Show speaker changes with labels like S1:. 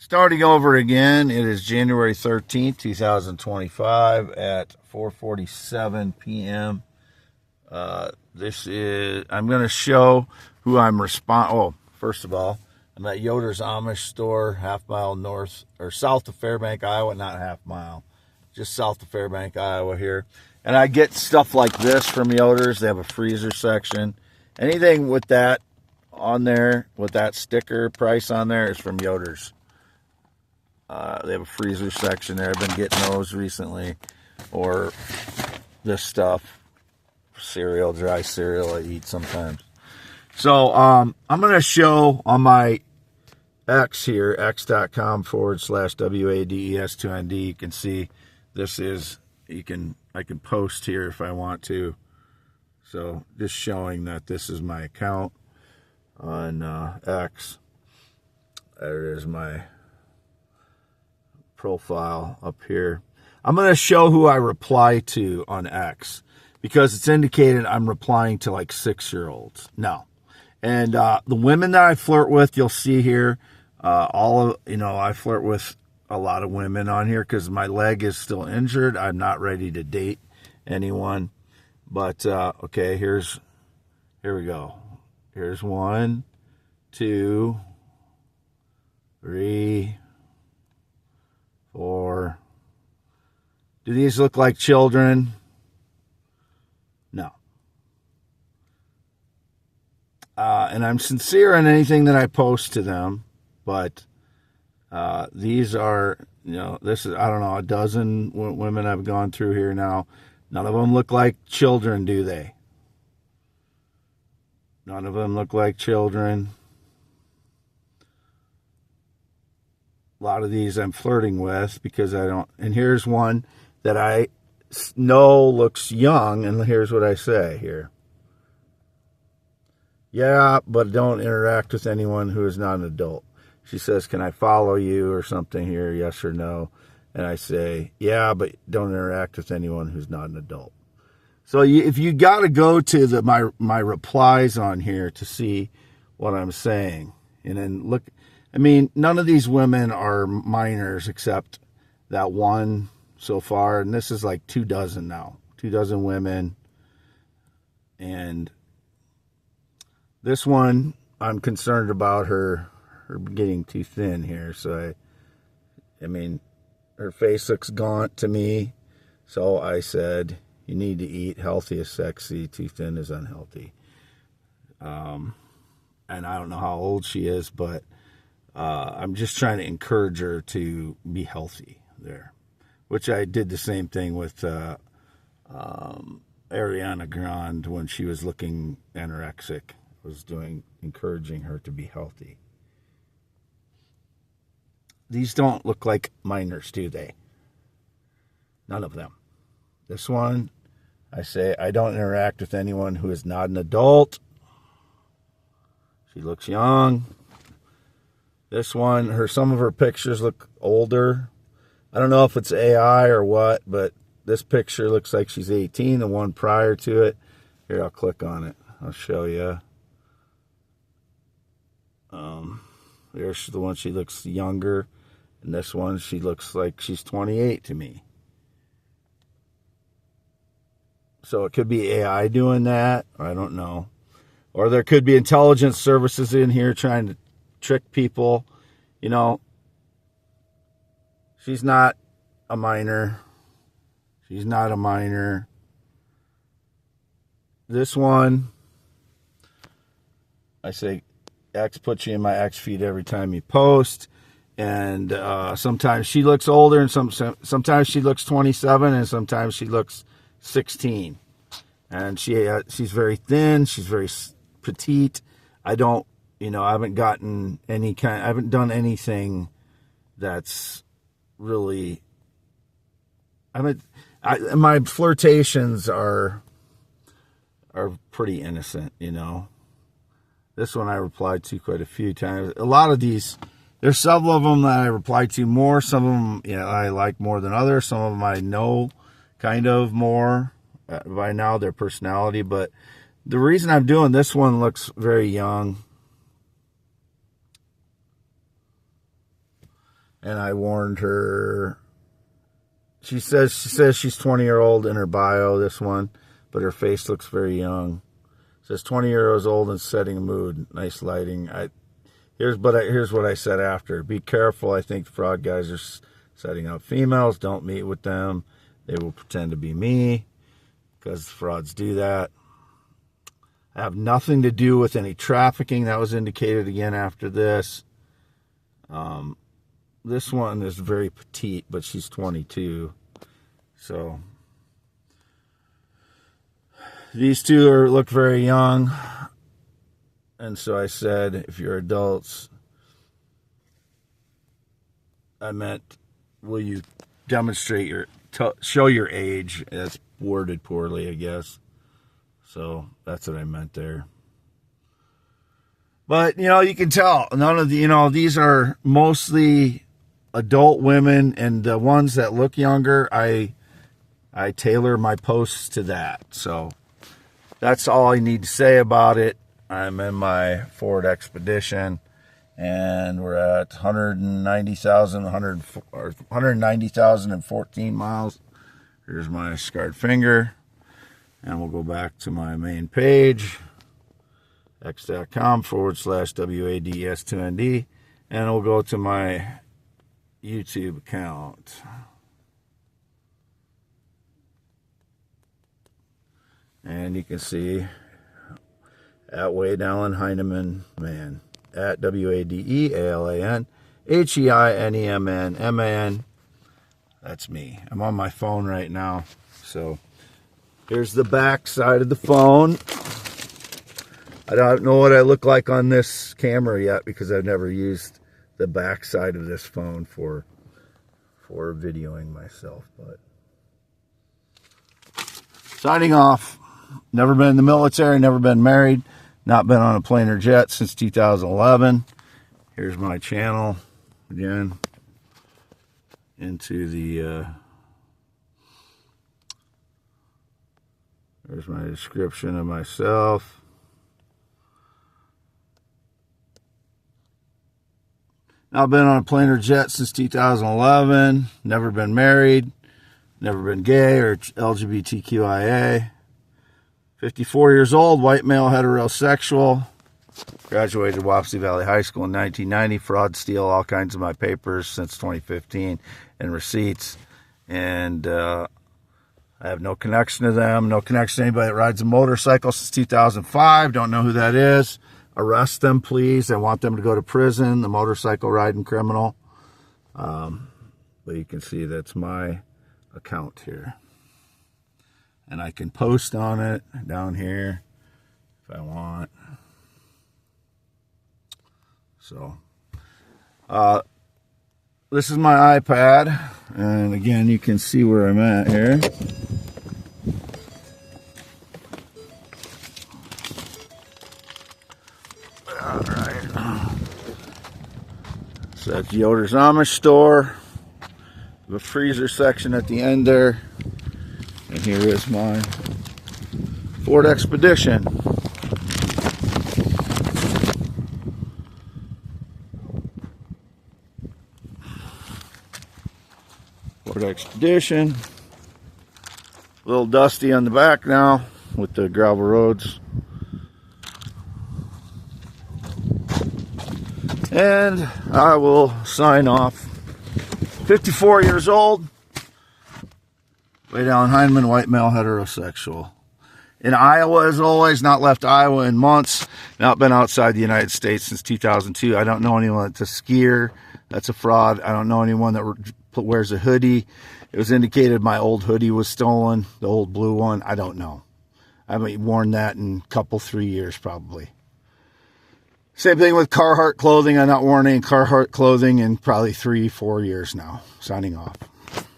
S1: Starting over again, it is January 13th, 2025 at 4:47 p.m. I'm going to show who I'm first of all, I'm at Yoder's Amish store, half mile north or south of Fairbank, Iowa, not half mile, just south of Fairbank, Iowa here. And I get stuff like this from Yoder's. They have a freezer section. Anything with that on there, with that sticker price on there, is from Yoder's. They have a freezer section there. I've been getting those recently. Or this stuff. Cereal, dry cereal I eat sometimes. So, I'm going to show on my X here, x.com/WADES2ND. You can see this is, I can post here if I want to. So, just showing that this is my account on X. There is my profile up here. I'm going to show who I reply to on X because it's indicated I'm replying to like 6-year-olds. No. And the women that I flirt with, you'll see here, I flirt with a lot of women on here because my leg is still injured. I'm not ready to date anyone. But, okay, here we go. Here's 1, 2, 3, 4. Do these look like children? No. And I'm sincere in anything that I post to them, but these are, this is, I don't know, a dozen women I've gone through here now. None of them look like children, do they? None of them look like children. A lot of these I'm flirting with because I don't. And here's one that I know looks young, and here's what I say here. Yeah, but don't interact with anyone who is not an adult. She says, can I follow you or something here, yes or no? And I say, yeah, but don't interact with anyone who's not an adult. So if you got to go to my replies on here to see what I'm saying, and then look, I mean, none of these women are minors except that one so far, and this is like 24 now, 24 women, and this one I'm concerned about her getting too thin here. So I mean, her face looks gaunt to me, so I said, you need to eat. Healthy is sexy. Too thin is unhealthy. And I don't know how old she is, but I'm just trying to encourage her to be healthy there, which I did the same thing with Ariana Grande when she was looking anorexic. I was encouraging her to be healthy. These don't look like minors, do they? None of them. This one, I say, I don't interact with anyone who is not an adult. She looks young. This one, some of her pictures look older. I don't know if it's AI or what, but this picture looks like she's 18. The one prior to it, here, I'll click on it. I'll show you. There's the one, she looks younger. And this one, she looks like she's 28 to me. So it could be AI doing that. I don't know. Or there could be intelligence services in here trying to trick people. She's not a minor. She's not a minor. This one, I say, X puts you in my X feed every time you post. And sometimes she looks older, and sometimes she looks 27, and sometimes she looks 16. And she's very thin. She's very petite. I haven't gotten I haven't done anything that's really, my flirtations are pretty innocent, This one I replied to quite a few times. A lot of these, there's some of them that I reply to more. Some of them, I like more than others. Some of them I know kind of more by now, their personality. But the reason I'm doing this one looks very young. and I warned her. She says she's 20-year-old in her bio, this one, but her face looks very young. It says 20 years old and setting a mood. Nice lighting. Here's what I said after. Be careful. I think the fraud guys are setting up females. Don't meet with them. They will pretend to be me, because frauds do that. I have nothing to do with any trafficking. That was indicated again after this. This one is very petite, but she's 22. So these two look very young. And so I said, if you're adults, I meant, will you demonstrate show your age? That's worded poorly, I guess. So that's what I meant there. But, you can tell, none of the, these are mostly adult women, and the ones that look younger, I tailor my posts to that. So that's all I need to say about it. I'm in my Ford Expedition, and we're at 190,014 miles. Here's my scarred finger, and we'll go back to my main page, x.com/WADES2ND, and we'll go to my YouTube account. And you can see at Wade Allen Heineman Man, at WADEALAN HEINEMNMAN. That's me. I'm on my phone right now. So here's the back side of the phone. I don't know what I look like on this camera yet, because I've never used the back side of this phone for videoing myself. But signing off. Never been in the military, never been married, not been on a plane or jet since 2011. Here's my channel again, into the there's my description of myself. Not been on a plane or jet since 2011. Never been married. Never been gay or LGBTQIA. 54 years old, white male, heterosexual. Graduated Wapsie Valley High School in 1990. Fraud, steal all kinds of my papers since 2015 and receipts. And I have no connection to them. No connection to anybody that rides a motorcycle since 2005. Don't know who that is. Arrest them, please. I want them to go to prison, the motorcycle riding criminal. But you can see that's my account here. And I can post on it down here if I want. So, this is my iPad. And again, you can see where I'm at here. So that's Yoder's Amish store. The freezer section at the end there. And here is my Ford Expedition. Ford Expedition. A little dusty on the back now with the gravel roads. And I will sign off. 54 years old. Wade Allen Heineman, white male, heterosexual. In Iowa, as always. Not left Iowa in months. Not been outside the United States since 2002. I don't know anyone that's a skier. That's a fraud. I don't know anyone that wears a hoodie. It was indicated my old hoodie was stolen. The old blue one. I don't know. I haven't worn that in a couple, 3 years probably. Same thing with Carhartt clothing. I've not worn any Carhartt clothing in probably 3-4 years now. Signing off.